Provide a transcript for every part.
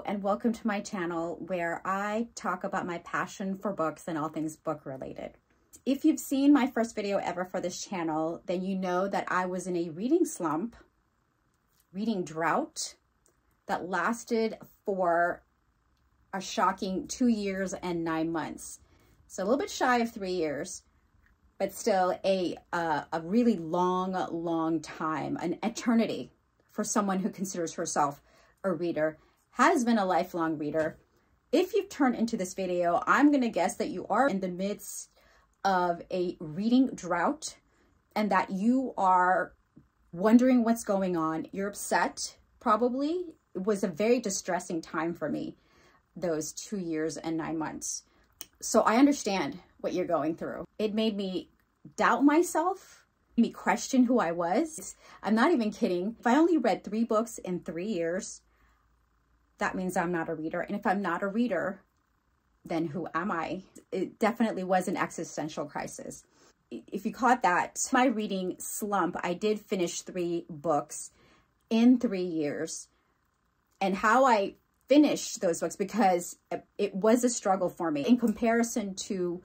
and welcome to my channel where I talk about my passion for books and all things book related. If you've seen my first video ever for this channel, then you know that I was in a reading slump, reading drought that lasted for a shocking 2 years and 9 months. So a little bit shy of 3 years, but still a really long time, an eternity for someone who considers herself a reader, has been a lifelong reader. If you've turned into this video, I'm going to guess that you are in the midst of a reading drought and that you are wondering what's going on. You're upset, probably. It was a very distressing time for me, those 2 years and 9 months. So I understand what you're going through. It made me doubt myself, made me question who I was. I'm not even kidding. If I only read 3 books in 3 years, that means I'm not a reader. And if I'm not a reader, then who am I? It definitely was an existential crisis. If you caught that, my reading slump, I did finish 3 books in 3 years. And how I finished those books, because it was a struggle for me in comparison to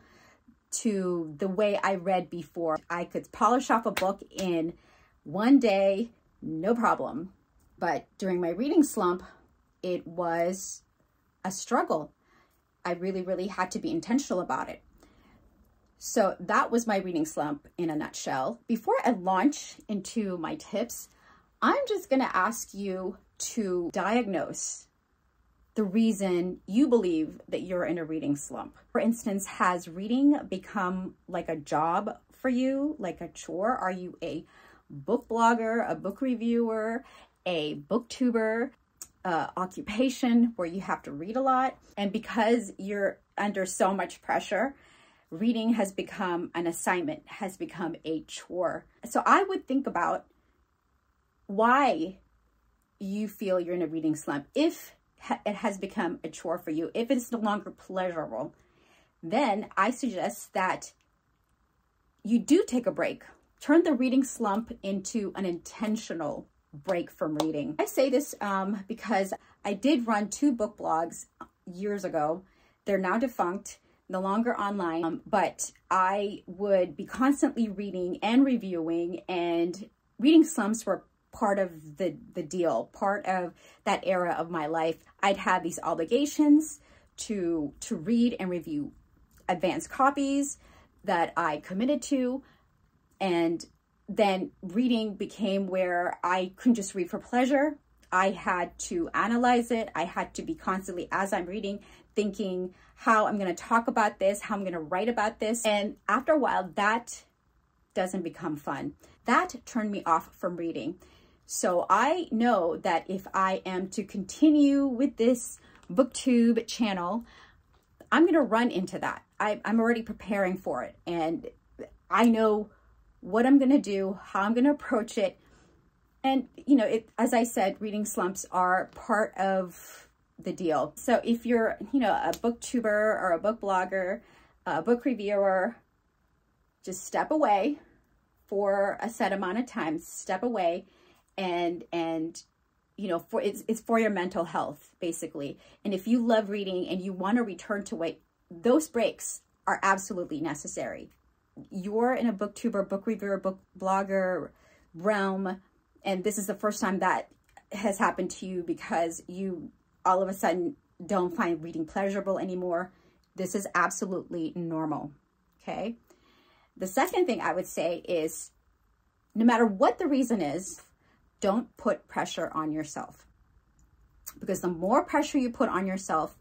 the way I read before. I could polish off a book in 1 day, no problem. But during my reading slump, it was a struggle. I really had to be intentional about it. So that was my reading slump in a nutshell. Before I launch into my tips, I'm just going to ask you to diagnose the reason you believe that you're in a reading slump. For instance, has reading become like a job for you, like a chore? Are you a book blogger, a book reviewer, a booktuber, occupation where you have to read a lot? And because you're under so much pressure, reading has become an assignment, has become a chore. So I would think about why you feel you're in a reading slump. If it has become a chore for you, if it's no longer pleasurable, then I suggest that you do take a break. Turn the reading slump into an intentional break from reading. I say this because I did run 2 book blogs years ago. They're now defunct, no longer online, but I would be constantly reading and reviewing, and reading slumps were part of the deal, part of that era of my life. I'd have these obligations to read and review advanced copies that I committed to, and then reading became where I couldn't just read for pleasure. I had to analyze it. I had to be constantly, as I'm reading, thinking how I'm going to talk about this, how I'm going to write about this. And after a while, that doesn't become fun. That turned me off from reading. So I know that if I am to continue with this Booktube channel, I'm going to run into that. I'm already preparing for it. And I know what I'm going to do, how I'm going to approach it. And, you know, as I said, reading slumps are part of the deal. So if you're, you know, a booktuber or a book blogger, a book reviewer, just step away for a set amount of time, step away and you know, it's for your mental health, basically. And if you love reading and you want to return to it, those breaks are absolutely necessary. You're in a booktuber, book reviewer, book blogger realm, and this is the first time that has happened to you because you all of a sudden don't find reading pleasurable anymore. This is absolutely normal, okay? The second thing I would say is, no matter what the reason is, don't put pressure on yourself. Because the more pressure you put on yourself,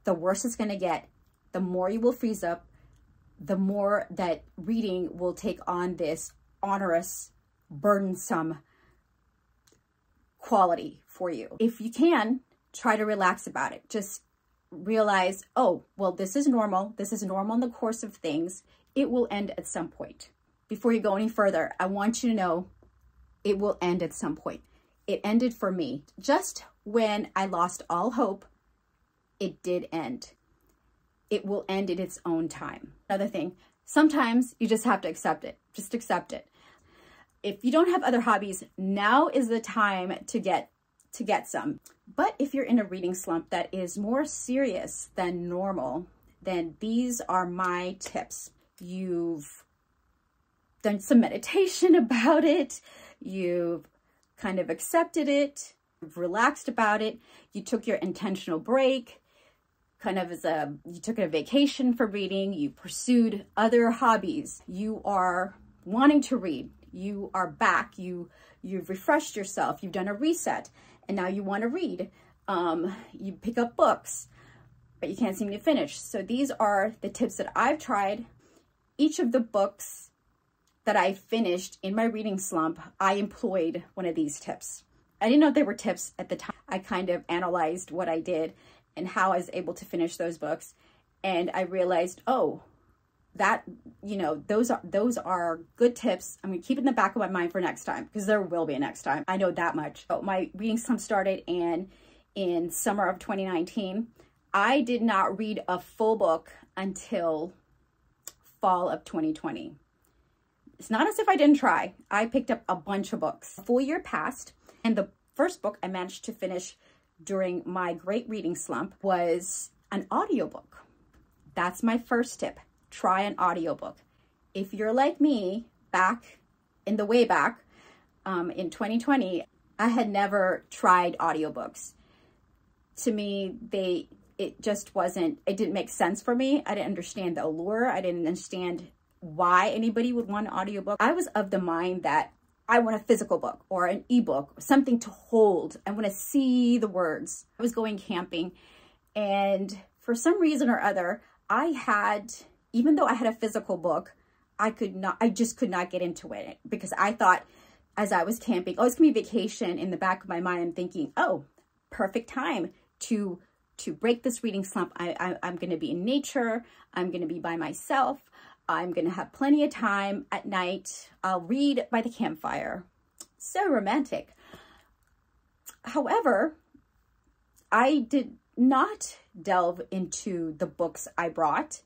the worse it's going to get, the more you will freeze up, the more that reading will take on this onerous, burdensome quality for you. If you can, try to relax about it. Just realize, oh, well, this is normal. This is normal in the course of things. It will end at some point. Before you go any further, I want you to know it will end at some point. It ended for me. Just when I lost all hope, it did end. It will end in its own time. Another thing, sometimes you just have to accept it. Just accept it. If you don't have other hobbies, now is the time to get some. But if you're in a reading slump that is more serious than normal, then these are my tips. You've done some meditation about it. You've kind of accepted it. You've relaxed about it. You took your intentional break, kind of you took a vacation for reading. You pursued other hobbies. You are wanting to read. You are back. You've refreshed yourself. You've done a reset. And now you want to read. You pick up books, but you can't seem to finish. So these are the tips that I've tried. Each of the books that I finished in my reading slump, I employed one of these tips. I didn't know they were tips at the time. I kind of analyzed what I did and how I was able to finish those books. And I realized, oh, that, you know, those are good tips. I'm going to keep it in the back of my mind for next time, because there will be a next time. I know that much. So my reading slump started in summer of 2019. I did not read a full book until fall of 2020. It's not as if I didn't try. I picked up a bunch of books. A full year passed, and the first book I managed to finish during my great reading slump was an audiobook. That's my first tip. Try an audiobook. If you're like me, back in 2020, I had never tried audiobooks. To me, it didn't make sense for me. I didn't understand the allure. I didn't understand why anybody would want an audiobook. I was of the mind that I want a physical book or an ebook, something to hold. I want to see the words. I was going camping, and for some reason or other, even though I had a physical book, I just could not get into it, because I thought, as I was camping, oh, it's gonna be vacation. In the back of my mind, I'm thinking, oh, perfect time to break this reading slump. I'm gonna be in nature. I'm gonna be by myself. I'm gonna have plenty of time at night. I'll read by the campfire. So romantic. However, I did not delve into the books I brought.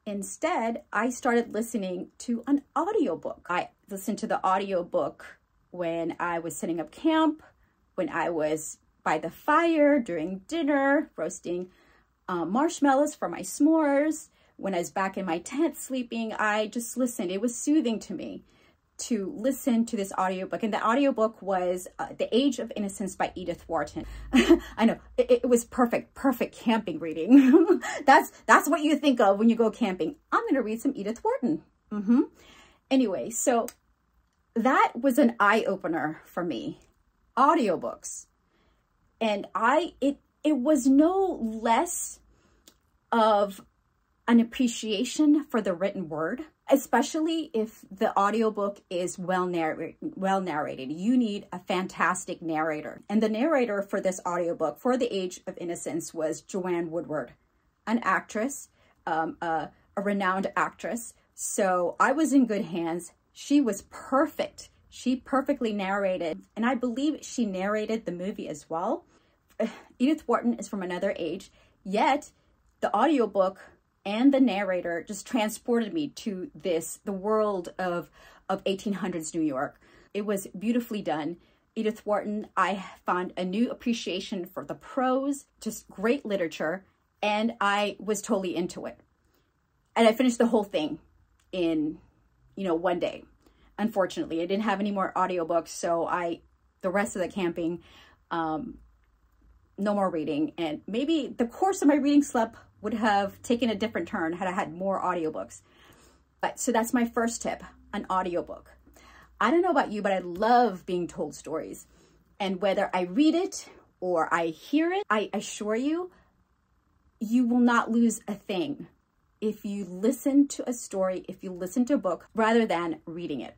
Instead, I started listening to an audiobook. I listened to the audiobook when I was setting up camp, when I was by the fire during dinner, roasting marshmallows for my s'mores, when I was back in my tent sleeping. I just listened. It was soothing to me to listen to this audiobook. And the audiobook was The Age of Innocence by Edith Wharton. I know, it was perfect camping reading. That's what you think of when you go camping. I'm going to read some Edith Wharton. Anyway, so that was an eye-opener for me. Audiobooks. And it was no less of an appreciation for the written word, especially if the audiobook is well narrated. You need a fantastic narrator. And the narrator for this audiobook, for The Age of Innocence, was Joanne Woodward, an actress, a renowned actress. So I was in good hands. She was perfect. She perfectly narrated, and I believe she narrated the movie as well. Edith Wharton is from another age, yet the audiobook and the narrator just transported me to the world of 1800s New York. It was beautifully done. Edith Wharton, I found a new appreciation for the prose, just great literature, and I was totally into it. And I finished the whole thing in, one day. Unfortunately, I didn't have any more audiobooks, so the rest of the camping, no more reading. And maybe the course of my reading slump would have taken a different turn had I had more audiobooks. So that's my first tip, an audiobook. I don't know about you, but I love being told stories. And whether I read it or I hear it, I assure you, you will not lose a thing if you listen to a story, if you listen to a book, rather than reading it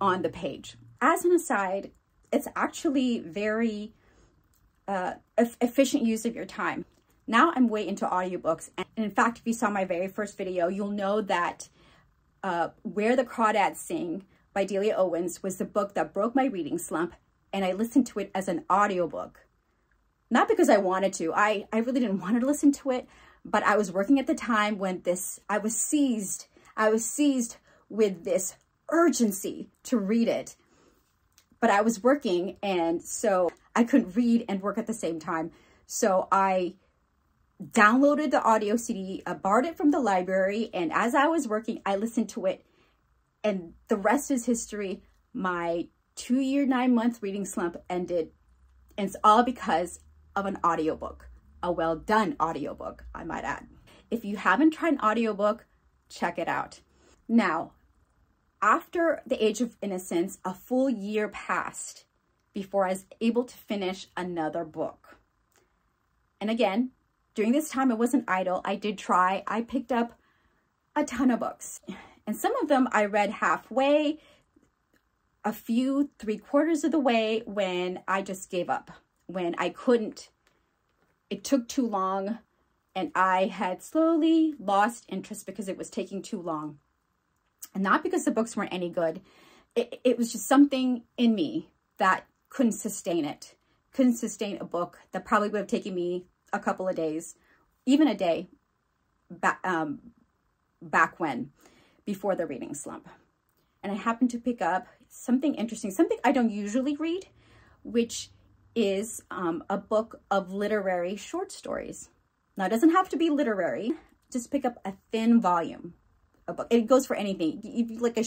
on the page. As an aside, it's actually very efficient use of your time. Now I'm way into audiobooks. And in fact, if you saw my very first video, you'll know that Where the Crawdads Sing by Delia Owens was the book that broke my reading slump, and I listened to it as an audiobook. Not because I wanted to. I really didn't want to listen to it, but I was working at the time when I was seized with this urgency to read it. But I was working, and so I couldn't read and work at the same time. So I downloaded the audio CD, I borrowed it from the library, and as I was working, I listened to it, and the rest is history. My 2-year, 9-month reading slump ended, and it's all because of an audiobook, a well-done audiobook, I might add. If you haven't tried an audiobook, check it out. Now, after the age of innocence, a full year passed before I was able to finish another book. And again, during this time, I wasn't idle. I did try. I picked up a ton of books. And some of them I read halfway, a few 3/4 of the way, when I just gave up. When I couldn't, it took too long, and I had slowly lost interest because it was taking too long. And not because the books weren't any good. It was just something in me that couldn't sustain it. Couldn't sustain a book that probably would have taken me a couple of days, even a day, back when, before the reading slump. And I happened to pick up something interesting, something I don't usually read, which is a book of literary short stories. Now, it doesn't have to be literary. Just pick up a thin volume. A book. It goes for anything. You like a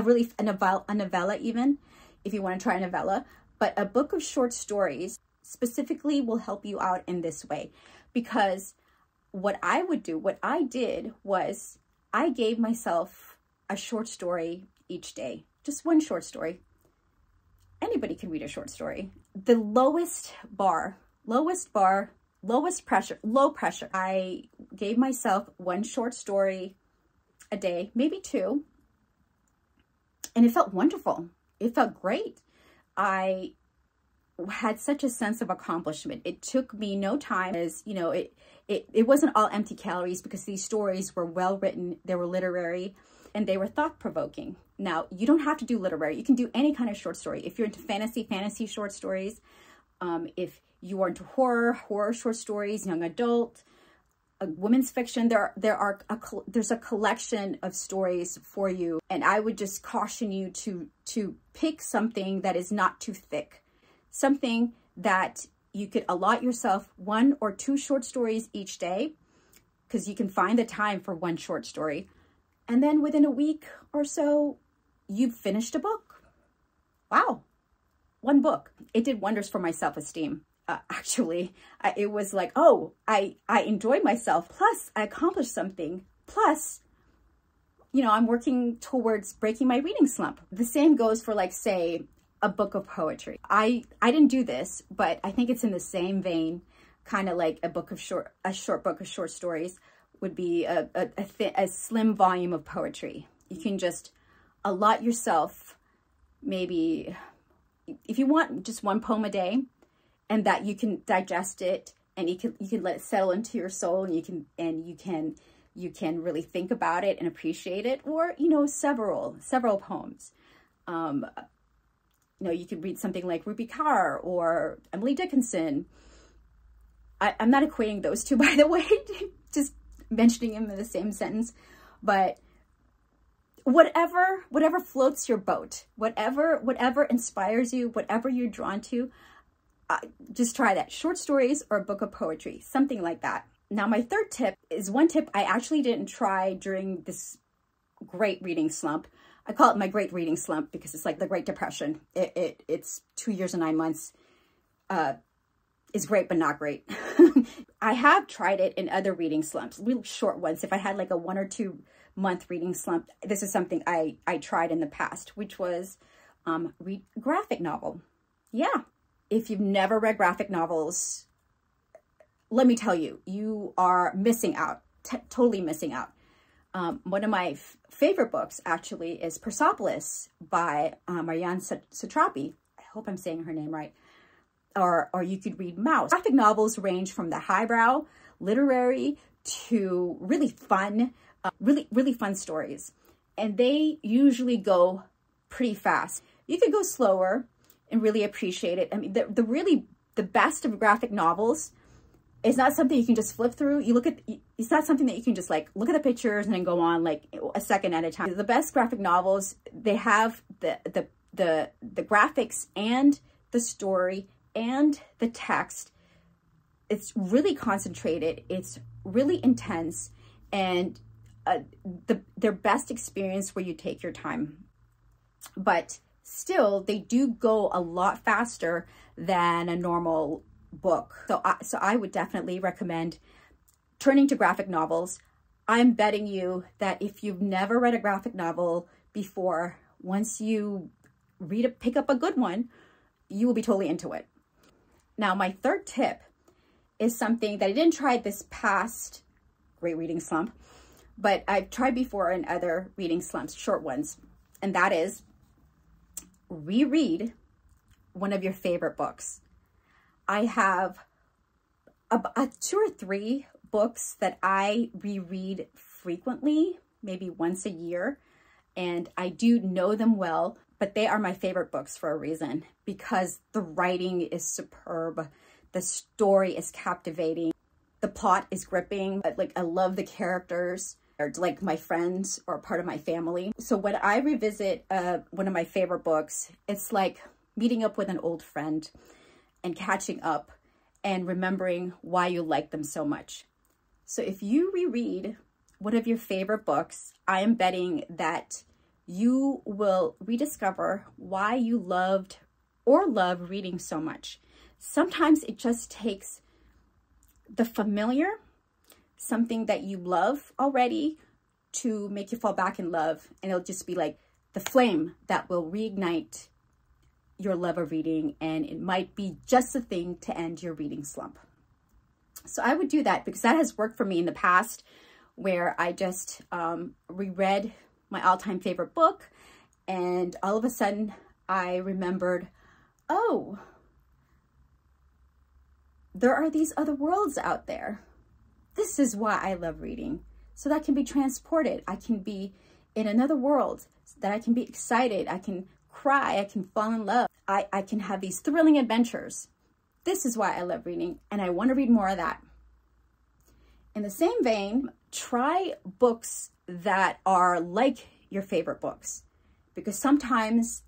novella even, if you want to try a novella. But a book of short stories specifically will help you out in this way, because what I did was I gave myself a short story each day, just one short story. Anybody can read a short story. The lowest pressure, low pressure. I gave myself one short story a day, maybe 2, and it felt wonderful. It felt great. I had such a sense of accomplishment. It took me no time, as you know, it wasn't all empty calories, because these stories were well written, they were literary, and they were thought-provoking. Now, you don't have to do literary. You can do any kind of short story. If you're into fantasy short stories, if you are into horror short stories, young adult, women's fiction, there's a collection of stories for you. And I would just caution you to pick something that is not too thick, something that you could allot yourself 1 or 2 short stories each day, because you can find the time for one short story. And then within a week or so, you've finished a book. Wow, one book. It did wonders for my self-esteem. Actually, it was like, oh, I enjoyed myself. Plus, I accomplished something. Plus, you know, I'm working towards breaking my reading slump. The same goes for, like, say, a book of poetry. I didn't do this, but I think it's in the same vein, kind of like a short book of short stories would be a slim volume of poetry. You can just allot yourself, maybe, if you want, just 1 poem a day, and that you can digest it, and you can let it settle into your soul, and you can really think about it and appreciate it. Or, you know, several poems. You know, you could read something like Ruby Carr or Emily Dickinson. I'm not equating those two, by the way, just mentioning them in the same sentence, but whatever floats your boat, whatever inspires you, whatever you're drawn to, just try that. Short stories or a book of poetry, something like that. Now, my third tip is one tip I actually didn't try during this great reading slump. I call it my great reading slump because it's like the Great Depression. It's 2 years and 9 months. Is great, but not great. I have tried it in other reading slumps, real short ones. If I had like a 1 or 2 month reading slump, this is something I tried in the past, which was read graphic novel. Yeah. If you've never read graphic novels, let me tell you, you are missing out, totally missing out. One of my favorite books, actually, is Persepolis by Marianne Satrapi. I hope I'm saying her name right. Or you could read Mouse. Graphic novels range from the highbrow, literary, to really fun, really fun stories. And they usually go pretty fast. You could go slower and really appreciate it. I mean, the best of graphic novels is not something you can just flip through. It's not something that you can just like look at the pictures and then go on like a second at a time. The best graphic novels, they have the graphics and the story and the text, it's really concentrated, it's really intense, and their best experience where you take your time. But still, they do go a lot faster than a normal book. So I would definitely recommend turning to graphic novels. I'm betting you that if you've never read a graphic novel before, once you pick up a good one, you will be totally into it. Now, my third tip is something that I didn't try this past Great Reading Slump, but I've tried before in other reading slumps, short ones, and that is reread one of your favorite books. I have two or three books that I reread frequently, maybe once a year, and I do know them well, but they are my favorite books for a reason, because the writing is superb, the story is captivating, the plot is gripping. Like, I love the characters, or like my friends or part of my family. So when I revisit one of my favorite books, it's like meeting up with an old friend and catching up and remembering why you like them so much. So if you reread one of your favorite books, I am betting that you will rediscover why you loved or love reading so much. Sometimes it just takes the familiar, something that you love already, to make you fall back in love, and it'll just be like the flame that will reignite your love of reading, and it might be just the thing to end your reading slump. So I would do that because that has worked for me in the past, where I just reread my all-time favorite book, and all of a sudden I remembered, oh, there are these other worlds out there. This is why I love reading. So that I can be transported. I can be in another world, that I can be excited. I can cry. I can fall in love. I can have these thrilling adventures. This is why I love reading, and I want to read more of that. In the same vein, try books that are like your favorite books, because sometimes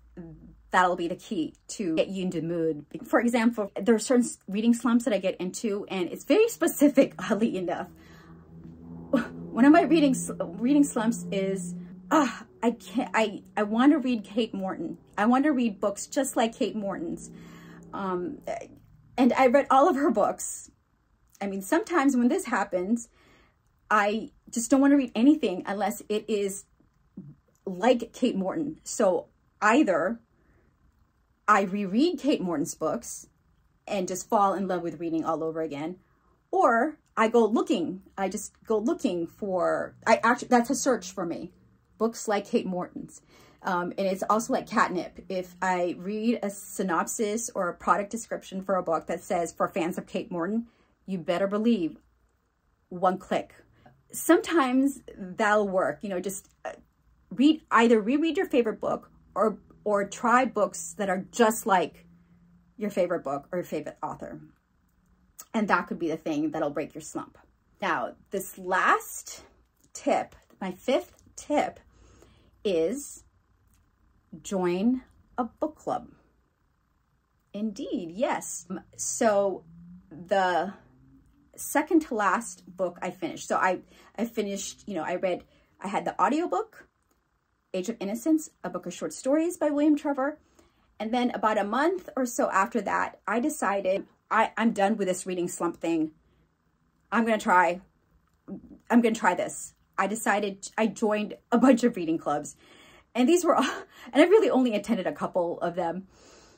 that'll be the key to get you into the mood. For example, there are certain reading slumps that I get into, and it's very specific, oddly enough. One of my reading slumps is, I want to read Kate Morton. I want to read books just like Kate Morton's. And I read all of her books. I mean, sometimes when this happens, I just don't want to read anything unless it is like Kate Morton. So either I reread Kate Morton's books and just fall in love with reading all over again, or I just go looking for, that's a search for me, books like Kate Morton's. And it's also like catnip. If I read a synopsis or a product description for a book that says for fans of Kate Morton, you better believe one click. Sometimes that'll work, you know, just either reread your favorite book or try books that are just like your favorite book or your favorite author. And that could be the thing that'll break your slump. Now, this last tip, my fifth tip, is join a book club. Indeed, yes. So the second to last book I finished. So I finished, you know, I had the audiobook, Age of Innocence, a book of short stories by William Trevor. And then about a month or so after that, I decided I'm done with this reading slump thing. I'm going to try this. I joined a bunch of reading clubs, and these were all, and I really only attended a couple of them.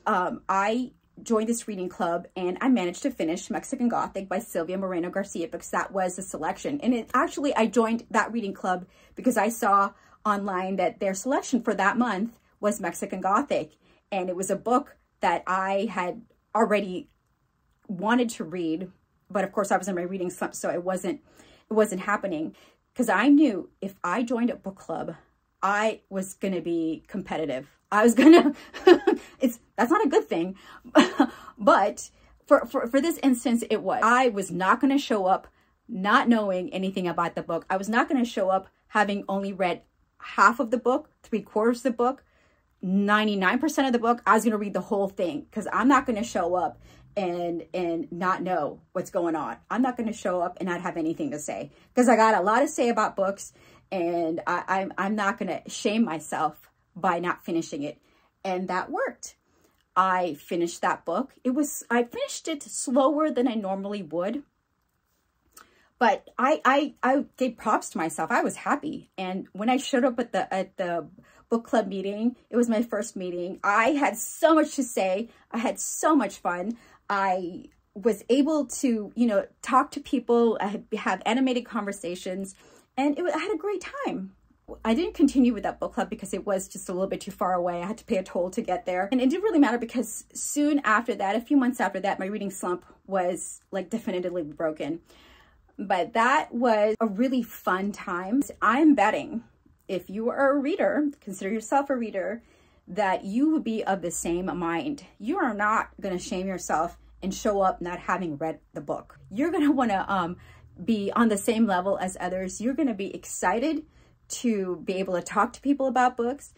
I joined this reading club, and I managed to finish Mexican Gothic by Silvia Moreno Garcia, because that was the selection. And I joined that reading club because I saw online that their selection for that month was Mexican Gothic. And it was a book that I had already wanted to read, but of course I was in my reading slump, so it wasn't happening, because I knew if I joined a book club, I was going to be competitive. I was going to, that's not a good thing, but for this instance, it was. I was not going to show up not knowing anything about the book. I was not going to show up having only read half of the book, 3/4 of the book, 99% of the book. I was going to read the whole thing, because I'm not going to show up and not know what's going on. I'm not going to show up and not have anything to say, because I got a lot to say about books, and I'm not going to shame myself by not finishing it. And that worked. I finished that book. I finished it slower than I normally would, but I gave props to myself. I was happy. And when I showed up at the book club meeting, it was my first meeting, I had so much to say. I had so much fun. I was able to, you know, talk to people, have animated conversations, and I had a great time. I didn't continue with that book club because it was just a little bit too far away. I had to pay a toll to get there. And it didn't really matter because soon after that, a few months after that, my reading slump was like definitively broken. But that was a really fun time. I'm betting if you are a reader, consider yourself a reader, that you would be of the same mind. You are not going to shame yourself and show up not having read the book. You're going to want to be on the same level as others. You're going to be excited to be able to talk to people about books,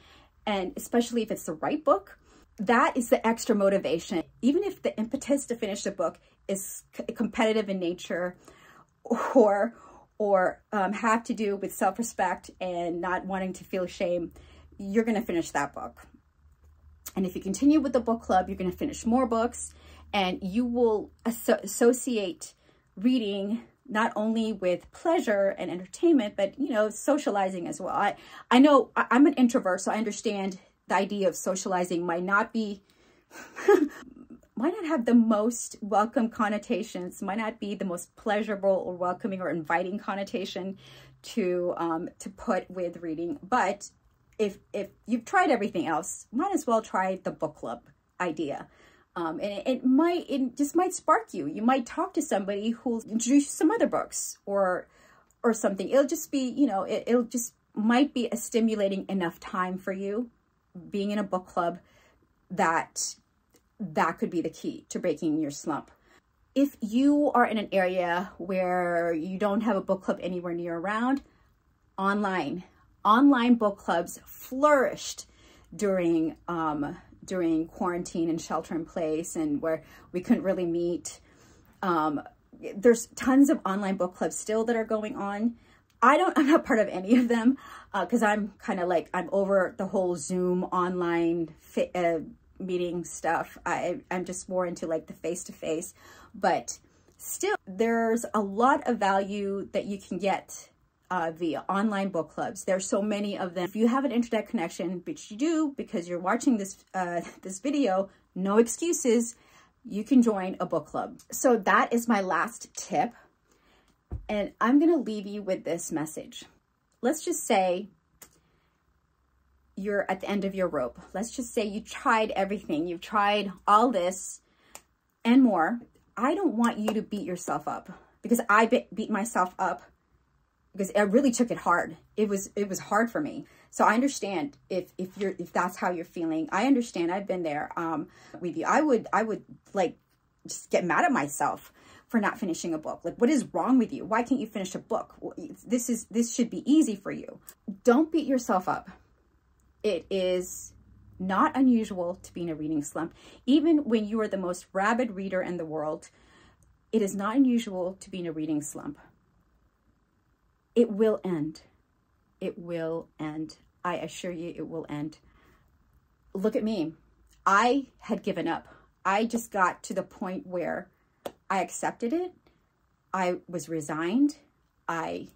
and especially if it's the right book. That is the extra motivation. Even if the impetus to finish the book is competitive in nature, or have to do with self-respect and not wanting to feel shame, you're going to finish that book. And if you continue with the book club, you're going to finish more books, and you will associate reading not only with pleasure and entertainment, but, you know, socializing as well. I know I'm an introvert, so I understand the idea of socializing might not be, might not have the most welcome connotations, might not be the most pleasurable or welcoming or inviting connotation to put with reading. But if you've tried everything else, might as well try the book club idea. And it just might spark you. You might talk to somebody who'll introduce you to some other books or something. It'll just be, you know, it'll just might be a stimulating enough time for you being in a book club that could be the key to breaking your slump. If you are in an area where you don't have a book club anywhere near around, online book clubs flourished during quarantine and shelter in place, and where we couldn't really meet. There's tons of online book clubs still that are going on. I'm not part of any of them because I'm kind of like, I'm over the whole Zoom online meeting stuff. I'm just more into like the face-to-face, but still there's a lot of value that you can get via online book clubs. There's so many of them. If you have an internet connection, which you do because you're watching this this video, no excuses, you can join a book club. So that is my last tip. And I'm going to leave you with this message. Let's just say you're at the end of your rope. Let's just say you tried everything. You've tried all this and more. I don't want you to beat yourself up, because I beat myself up because I really took it hard. It was hard for me. So I understand if that's how you're feeling. I understand. I've been there with you. I would like just get mad at myself for not finishing a book. Like, what is wrong with you? Why can't you finish a book? This should be easy for you. Don't beat yourself up. It is not unusual to be in a reading slump. Even when you are the most rabid reader in the world, it is not unusual to be in a reading slump. It will end. It will end. I assure you it will end. Look at me. I had given up. I just got to the point where I accepted it. I was resigned. I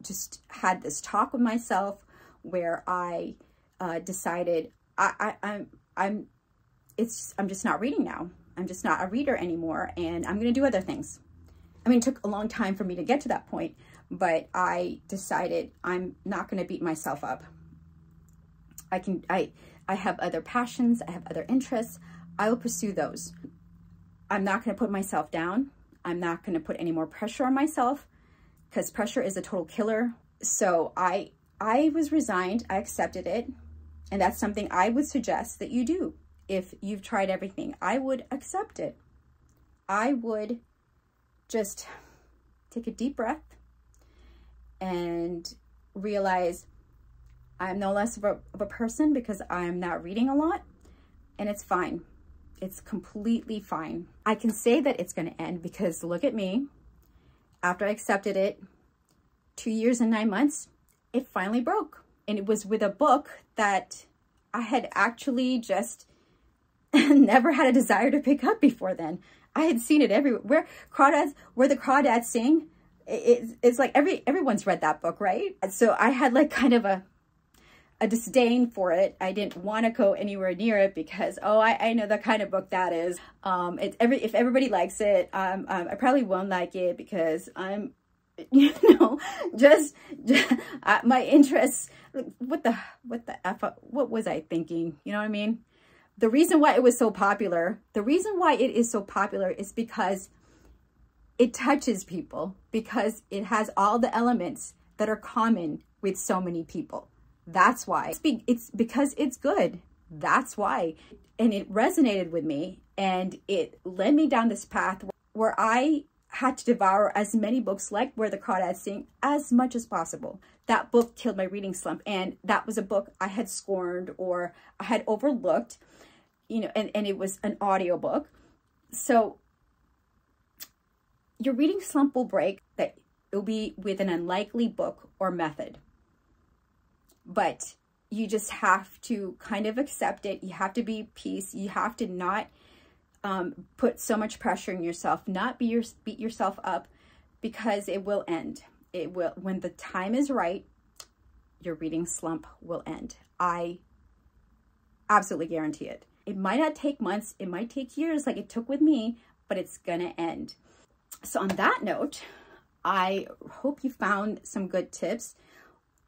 just had this talk with myself where I decided I'm just not reading now. I'm just not a reader anymore, and I'm going to do other things. I mean, it took a long time for me to get to that point, but I decided I'm not going to beat myself up. I have other passions. I have other interests. I will pursue those. I'm not going to put myself down. I'm not going to put any more pressure on myself, because pressure is a total killer. So I was resigned. I accepted it. And that's something I would suggest that you do. If you've tried everything, I would accept it. I would just take a deep breath and realize I'm no less of a person because I'm not reading a lot, and it's fine. It's completely fine. I can say that it's going to end because look at me. After I accepted it, 2 years and 9 months, it finally broke. And it was with a book that I had actually just never had a desire to pick up before then. I had seen it everywhere. Where the crawdads sing, it's like everyone's read that book, right? So I had like kind of a disdain for it. I didn't want to go anywhere near it because, oh, I know the kind of book that is. If everybody likes it, I probably won't like it because I'm, you know, just my interests. What the F? What was I thinking? You know what I mean? The reason why it was so popular, the reason why it is so popular is because it touches people, because it has all the elements that are common with so many people. That's why. It's because it's good. That's why. And it resonated with me, and it led me down this path where I had to devour as many books like Where the Crawdads Sing as much as possible. That book killed my reading slump, and that was a book I had scorned or I had overlooked, you know, and it was an audiobook. So your reading slump will break, that it'll be with an unlikely book or method. But you just have to kind of accept it. You have to be at peace. You have to not put so much pressure on yourself, not beat yourself up, because it will end. It will, when the time is right, your reading slump will end. I absolutely guarantee it. It might not take months. It might take years like it took with me, but it's gonna end. So on that note, I hope you found some good tips,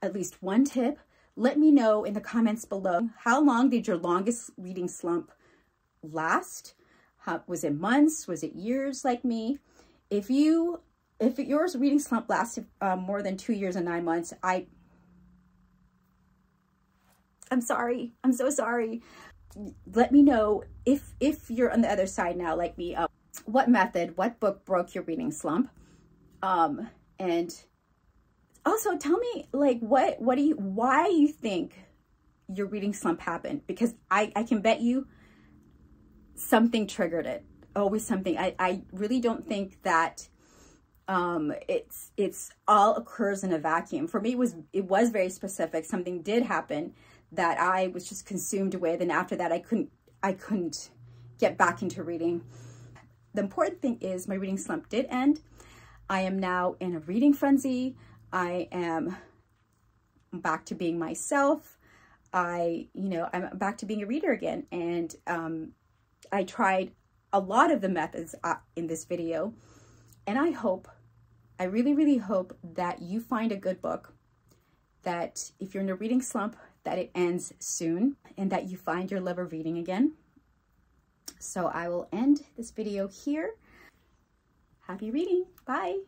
at least one tip. Let me know in the comments below, how long did your longest reading slump last? Was it months? Was it years like me? If yours reading slump lasted more than 2 years and 9 months, I'm sorry. I'm so sorry. Let me know if you're on the other side now like me. What method, what book broke your reading slump? And also tell me, like, why you think your reading slump happened? Because I can bet you something triggered it. Always something. I really don't think that it's all occurs in a vacuum. For me, it was very specific. Something did happen that I was just consumed with, and after that I couldn't get back into reading. The important thing is my reading slump did end. I am now in a reading frenzy. I am back to being myself. I'm back to being a reader again. And I tried a lot of the methods in this video. And I really, really hope that you find a good book, that if you're in a reading slump, that it ends soon and that you find your love of reading again. So I will end this video here. Happy reading. Bye.